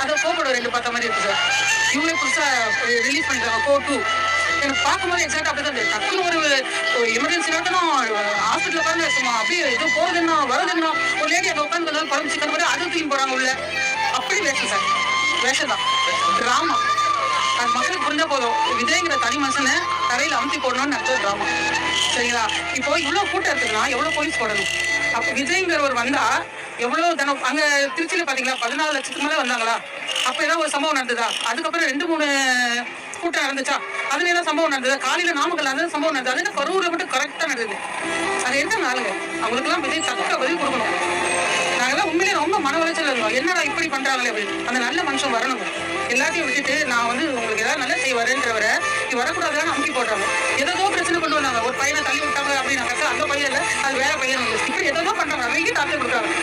அதை கோபோட 2 பார்த்த மாதிரி இருக்கு சார். இவங்களே புதுசா ரிலீஸ் பண்ணிட்டாங்க கோ 2. எனக்கு பார்க்கும்போது எக்ஸாக்ட் அப்படிதான் இருந்தது. டக்குனு ஒரு எமர்ஜென்சி நடத்தணும், ஹாஸ்பிட்டல் உட்காந்து சும்மா அப்படியே ஏதோ போறதுன்னா வரதுன்னா ஒரு லேடி அங்கே உட்காந்து பழம் சிக்கன் மாதிரி அதை தூக்கி போறாங்க உள்ள. அப்படி வேஷம் சார், வேஷம் தான், டிராமா. அது மக்களுக்கு புரிஞ்சா போதும். விஜய்ங்கிற தனி மனுஷனை தரையில் அமுத்தி போடணும்னு நினைச்ச டிராமா. சரிங்களா? இப்போ இவ்வளவு கூட்டம் இருக்குதுன்னா எவ்வளவு போலீஸ் போடணும்? அப்ப விஜய்ங்கிறவர் வந்தா எவ்வளவு தினம் அங்க திருச்சியில பாத்தீங்களா 14 லட்சத்துக்கு மேல வந்தாங்களா? அப்ப ஏதாவது ஒரு சம்பவம் நடந்ததா? அதுக்கப்புறம் 2-3 கூட்டம் நடந்துச்சா? அதுல ஏதாவது சம்பவம் நடந்ததா? காலையில நாமக்கல் அந்த சம்பவம் நடந்தது. அது கரூர்ல மட்டும் கரெக்டா நடக்குது. அது என்ன நாளுங்க? அவங்களுக்கு எல்லாம் விஜய் தக்க பதில் கொடுக்கணும். நாங்கெல்லாம் உண்மையிலே ரொம்ப மன உளைச்சல் இருந்தோம். என்னடா இப்படி பண்றாங்களே அப்படின்னு. அந்த நல்ல மனுஷன் வரணும். எல்லாத்தையும் விட்டுட்டு நான் உங்களுக்கு ஏதாவது நல்ல செய்ய வரேன்றவர நீ வரக்கூடாதுன்னு அமுக்கி போடுறாங்க. ஏதோ பிரச்சனை கொண்டு வந்தாங்க. ஒரு பையனை தள்ளி விட்டாங்க அப்படின்னு அந்த பையன் இல்லை, அது வேற பையன். இப்படி ஏதோ பண்றாங்க. அவங்க டாக்டர் கொடுக்குறாங்க.